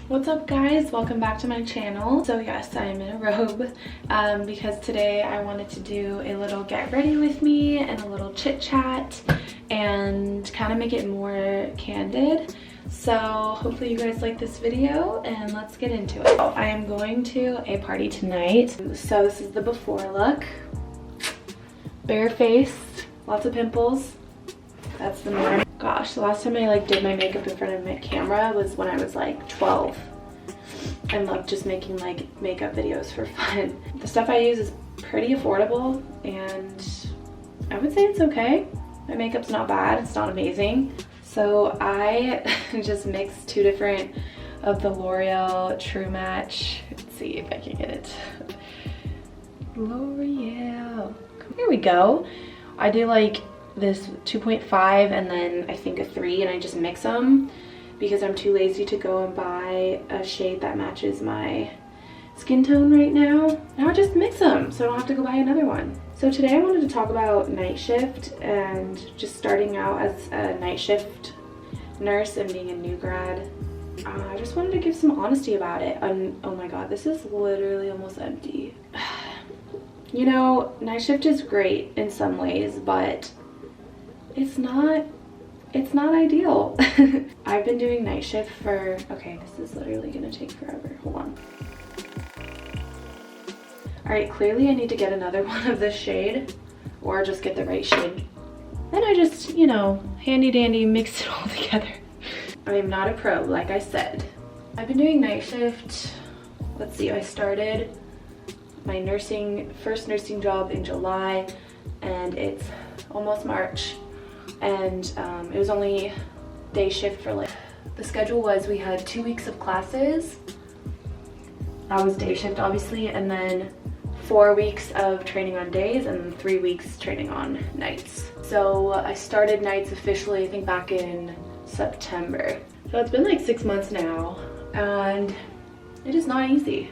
What's up guys, welcome back to my channel. So yes, I am in a robe because today I wanted to do a little get ready with me and a little chit chat and kind of make it more candid. So hopefully you guys like this video and let's get into it. I am going to a party tonight. So this is the before look. Bare face, lots of pimples. That's the norm. Gosh, the last time I did my makeup in front of my camera was when I was 12 and loved just making makeup videos for fun. The stuff I use is pretty affordable and I would say it's okay. My makeup's not bad, it's not amazing. So I just mixed two different of the L'Oreal True Match. Let's see if I can get it. L'Oreal. Here we go. I do this 2.5 and then I think a 3 and I just mix them because I'm too lazy to go and buy a shade that matches my skin tone right now. Now I just mix them so I don't have to go buy another one. So today I wanted to talk about night shift and just starting out as a night shift nurse and being a new grad. I just wanted to give some honesty about it. Oh my god, this is literally almost empty. You know, night shift is great in some ways, but it's not ideal. I've been doing night shift for, okay, this is literally gonna take forever. Hold on. All right, clearly I need to get another one of this shade or just get the right shade. Then I just, you know, handy dandy mix it all together. I am not a pro, like I said. I've been doing night shift. Let's see, I started my first nursing job in July and it's almost March. And it was only day shift for the schedule was we had 2 weeks of classes. That was day shift obviously, and then 4 weeks of training on days and 3 weeks training on nights. So I started nights officially I think back in September. So it's been 6 months now and it is not easy.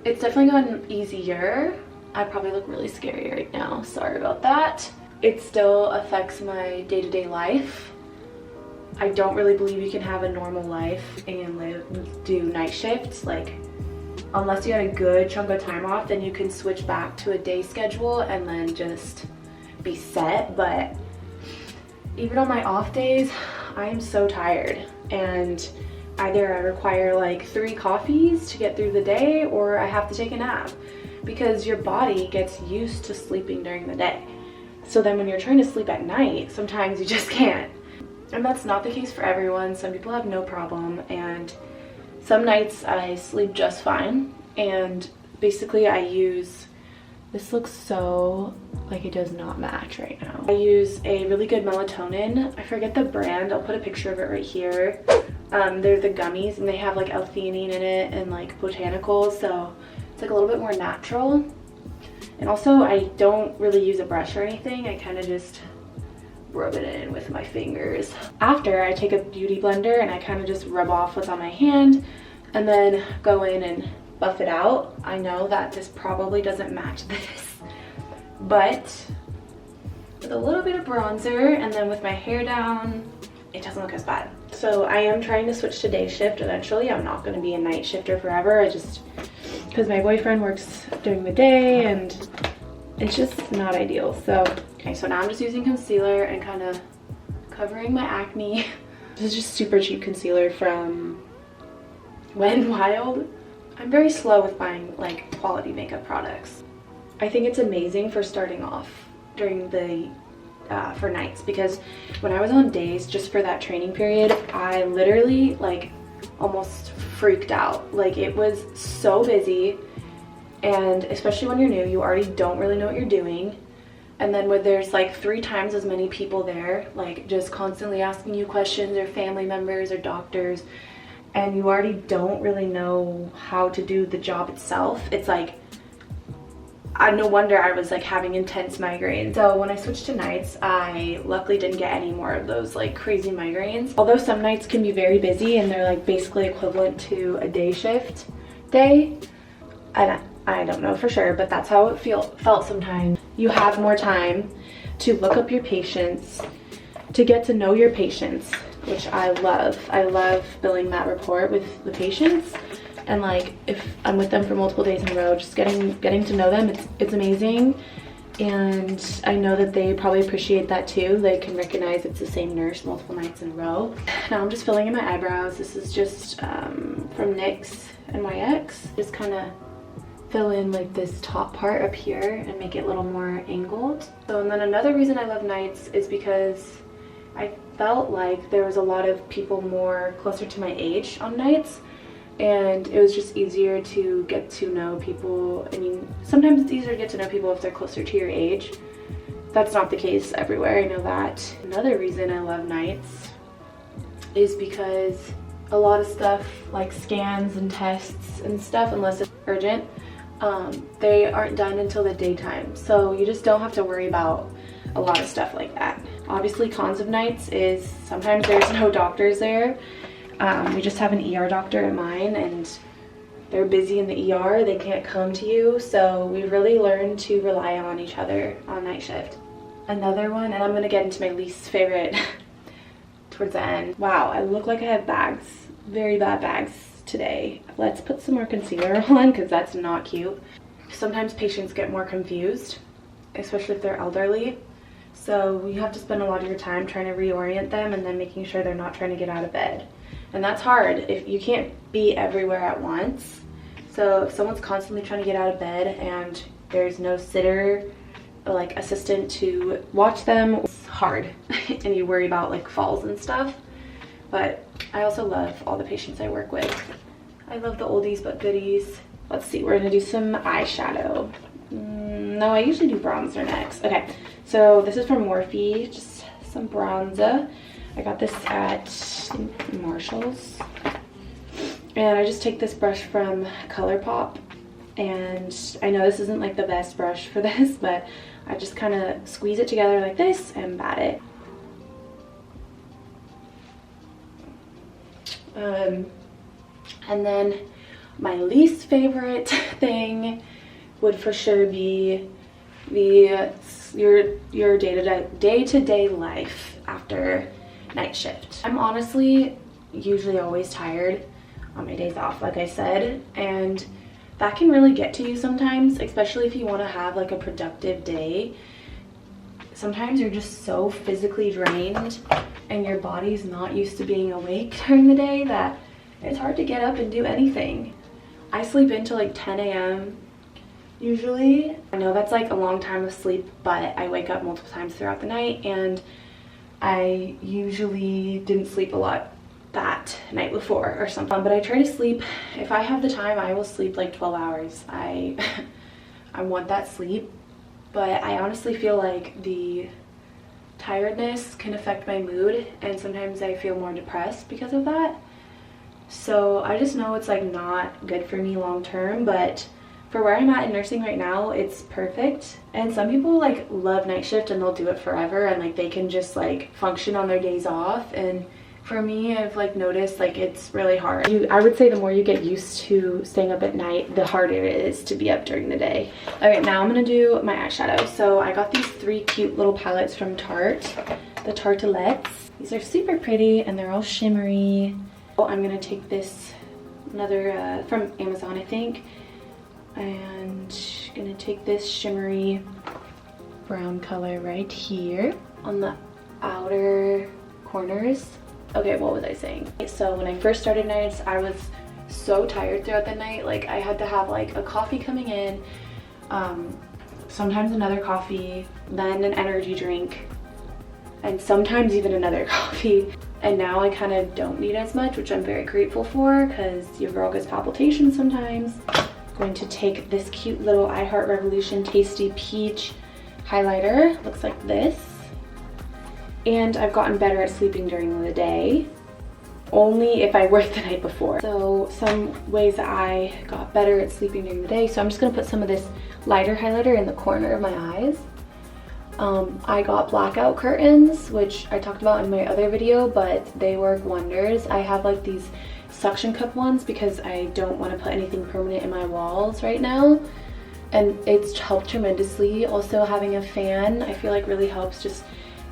It's definitely gotten easier. I probably look really scary right now, sorry about that. It still affects my day-to-day life. I don't really believe you can have a normal life and do night shifts. Unless you had a good chunk of time off, then you can switch back to a day schedule and then just be set. But even on my off days, I am so tired. And either I require 3 coffees to get through the day or I have to take a nap because your body gets used to sleeping during the day. So then when you're trying to sleep at night, sometimes you just can't. And that's not the case for everyone. Some people have no problem and some nights I sleep just fine. And basically I use, this looks so it does not match right now. I use a really good melatonin. I forget the brand, I'll put a picture of it right here. They're the gummies and they have L-theanine in it and botanicals, so it's a little bit more natural. And also I don't really use a brush or anything, I kind of just rub it in with my fingers. After I take a beauty blender and I kind of just rub off what's on my hand and then go in and buff it out. I know that this probably doesn't match this, but with a little bit of bronzer and then with my hair down, it doesn't look as bad. So I am trying to switch to day shift eventually. I'm not going to be a night shifter forever. Because my boyfriend works during the day and it's just not ideal. So, okay, so now I'm just using concealer and kind of covering my acne. This is just super cheap concealer from Wet n Wild. I'm very slow with buying quality makeup products. I think it's amazing for starting off during the for nights, because when I was on days just for that training period, I literally almost freaked out. It was so busy, and especially when you're new, you already don't really know what you're doing, and then when there's 3 times as many people there just constantly asking you questions, or family members or doctors, and you already don't really know how to do the job itself, it's no wonder I was having intense migraines. So when I switched to nights, I luckily didn't get any more of those crazy migraines. Although some nights can be very busy and they're basically equivalent to a day shift day. I don't know for sure, but that's how it felt sometimes. You have more time to look up your patients, to get to know your patients, which I love. I love building that rapport with the patients. And like if I'm with them for multiple days in a row, just getting to know them, it's amazing. And I know that they probably appreciate that too. They can recognize it's the same nurse multiple nights in a row. Now I'm just filling in my eyebrows. This is just from NYX NYX. Just kind of fill in like this top part up here and make it a little more angled. So, and then another reason I love nights is because I felt like there was a lot of people more closer to my age on nights, and it was just easier to get to know people. I mean, sometimes it's easier to get to know people if they're closer to your age. That's not the case everywhere, I know that. Another reason I love nights is because a lot of stuff like scans and tests and stuff, unless it's urgent, they aren't done until the daytime. So you just don't have to worry about a lot of stuff like that. Obviously, cons of nights is sometimes there's no doctors there. We just have an ER doctor at mine, and they're busy in the ER. They can't come to you. So we really learned to rely on each other on night shift. Another one, and I'm gonna get into my least favorite towards the end. Wow, I look like I have bags, very bad bags today. Let's put some more concealer on because that's not cute. Sometimes patients get more confused, especially if they're elderly. So you have to spend a lot of your time trying to reorient them and then making sure they're not trying to get out of bed. And that's hard if you can't be everywhere at once. So if someone's constantly trying to get out of bed and there's no sitter or like assistant to watch them, it's hard. And you worry about like falls and stuff. But I also love all the patients I work with. I love the oldies but goodies. Let's see, we're gonna do some eyeshadow. No, I usually do bronzer next. Okay, so this is from Morphe, just some bronzer. I got this at Marshall's. And I just take this brush from ColourPop. And I know this isn't like the best brush for this, but I just kind of squeeze it together like this and pat it. And then my least favorite thing would for sure be your day-to-day life after night shift. I'm honestly usually always tired on my days off, like I said, and that can really get to you sometimes, especially if you want to have like a productive day. Sometimes you're just so physically drained and your body's not used to being awake during the day that it's hard to get up and do anything. I sleep into like 10 a.m. usually. I know that's like a long time of sleep, but I wake up multiple times throughout the night, and I usually didn't sleep a lot that night before or something. But I try to sleep, if I have the time, I will sleep like 12 hours. I want that sleep, but I honestly feel like the tiredness can affect my mood, and sometimes I feel more depressed because of that. So I just know it's like not good for me long term, but for where I'm at in nursing right now, it's perfect. And some people like love night shift and they'll do it forever, and like they can just like function on their days off. And for me, I've like noticed like it's really hard. I would say the more you get used to staying up at night, the harder it is to be up during the day. All right, now I'm gonna do my eyeshadow. So I got these 3 cute little palettes from Tarte, the Tartelettes. These are super pretty and they're all shimmery. I'm gonna take this, another from Amazon I think, and gonna take this shimmery brown color right here on the outer corners. Okay, what was I saying? So when I first started nights, I was so tired throughout the night. Like I had to have like a coffee coming in, sometimes another coffee, then an energy drink, and sometimes even another coffee. And now I kind of don't need as much, which I'm very grateful for, because your girl gets palpitations sometimes. I'm going to take this cute little I Heart Revolution Tasty Peach highlighter. Looks like this. And I've gotten better at sleeping during the day, only if I worked the night before. So some ways that I got better at sleeping during the day. So I'm just gonna put some of this lighter highlighter in the corner of my eyes. I got blackout curtains, which I talked about in my other video, but they work wonders. I have like these suction cup ones because I don't want to put anything permanent in my walls right now, and it's helped tremendously. Also having a fan I feel like really helps just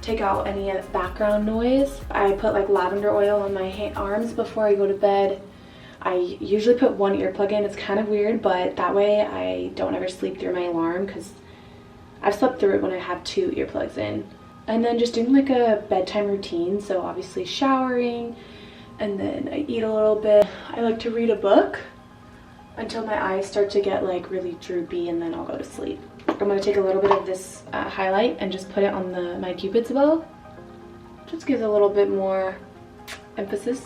take out any background noise. I put like lavender oil on my arms before I go to bed. I usually put one earplug in. It's kind of weird, but that way I don't ever sleep through my alarm, because I've slept through it when I have 2 earplugs in. And then just doing like a bedtime routine, so obviously showering, and then I eat a little bit. I like to read a book until my eyes start to get like really droopy, and then I'll go to sleep. I'm going to take a little bit of this highlight and just put it on my Cupid's bow. Just gives a little bit more emphasis.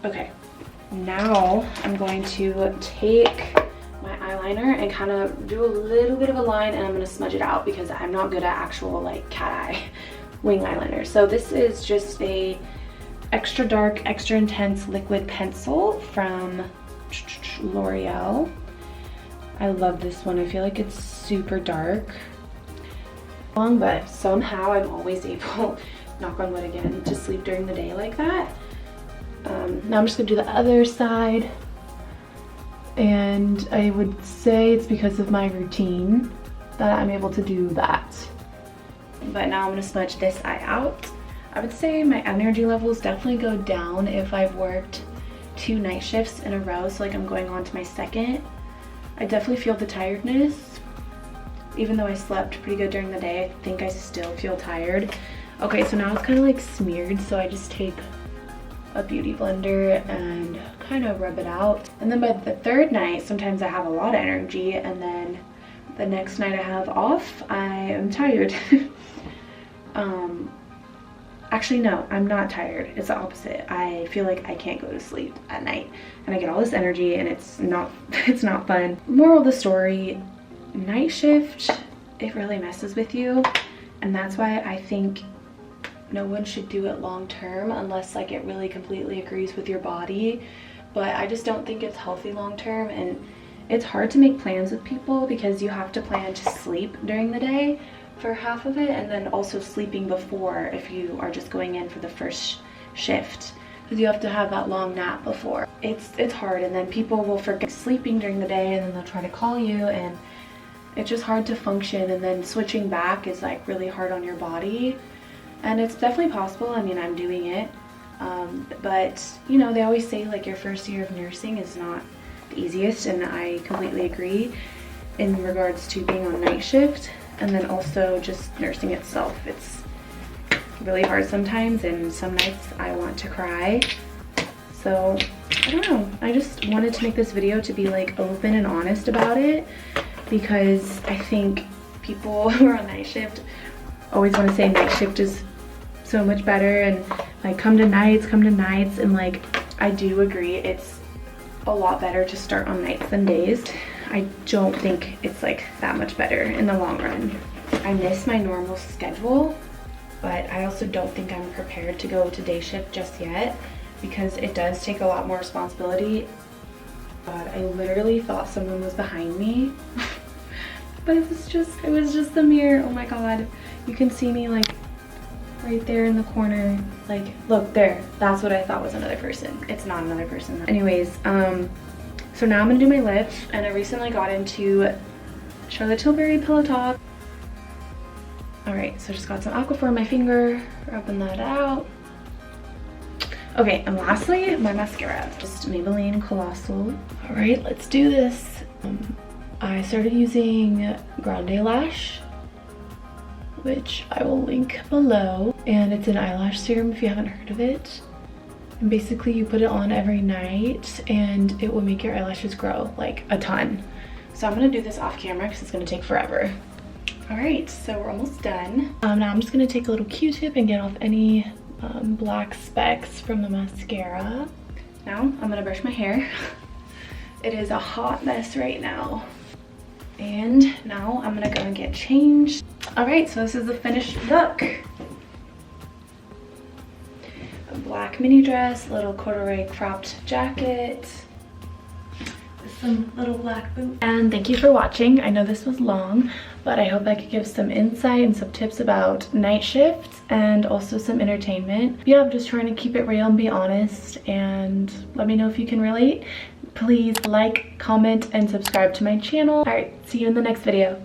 Okay. Now I'm going to take my eyeliner and kind of do a little bit of a line, and I'm going to smudge it out because I'm not good at actual like cat eye wing eyeliner. So this is just a extra dark, extra intense liquid pencil from L'Oreal. I love this one. I feel like it's super dark, but somehow I'm always able, knock on wood again, to sleep during the day like that. Now I'm just gonna do the other side, and I would say it's because of my routine that I'm able to do that. But now I'm gonna smudge this eye out. I would say my energy levels definitely go down if I've worked 2 night shifts in a row, so like I'm going on to my second. I definitely feel the tiredness. Even though I slept pretty good during the day, I think I still feel tired. Okay, so now it's kind of like smeared, so I just take a beauty blender and kind of rub it out. And then by the 3rd night, sometimes I have a lot of energy, and then the next night I have off, I am tired. Actually, no, I'm not tired. It's the opposite. I feel like I can't go to sleep at night, and I get all this energy, and it's not fun. Moral of the story, night shift, it really messes with you, and that's why I think no one should do it long term unless like it really completely agrees with your body. But I just don't think it's healthy long term, and it's hard to make plans with people because you have to plan to sleep during the day for half of it, and then also sleeping before if you are just going in for the first shift, because you have to have that long nap before. It's hard, and then people will forget sleeping during the day, and then they'll try to call you, and it's just hard to function. And then switching back is like really hard on your body, and it's definitely possible. I mean, I'm doing it, but you know, they always say like your first year of nursing is not the easiest, and I completely agree in regards to being on night shift. And then also just nursing itself, it's really hard sometimes, and some nights I want to cry. So I don't know, I just wanted to make this video to be like open and honest about it, because I think people who are on night shift always want to say night shift is so much better, and like come to nights, and like I do agree it's a lot better to start on nights than days. I don't think it's like that much better in the long run. I miss my normal schedule, but I also don't think I'm prepared to go to day shift just yet, because it does take a lot more responsibility. God, I literally thought someone was behind me, but it was just the mirror. Oh my God, you can see me like right there in the corner. Like, look there, that's what I thought was another person. It's not another person. Anyways, so now I'm gonna do my lips, and I recently got into Charlotte Tilbury Pillow Talk. All right, so just got some Aquaphor on my finger, rubbing that out. Okay, and lastly, my mascara, just Maybelline Colossal. All right, let's do this. I started using Grande Lash, which I will link below, and it's an eyelash serum if you haven't heard of it. And basically you put it on every night, and it will make your eyelashes grow like a ton. So I'm gonna do this off camera because it's gonna take forever. All right, so we're almost done. Now I'm just gonna take a little Q-tip and get off any black specks from the mascara. Now I'm gonna brush my hair. It is a hot mess right now. And now I'm gonna go and get changed. All right, so this is the finished look. A black mini dress, little corduroy cropped jacket, with some little black boots. And thank you for watching. I know this was long, but I hope I could give some insight and some tips about night shifts and also some entertainment. Yeah, I'm just trying to keep it real and be honest, and let me know if you can relate. Please like, comment, and subscribe to my channel. All right, see you in the next video.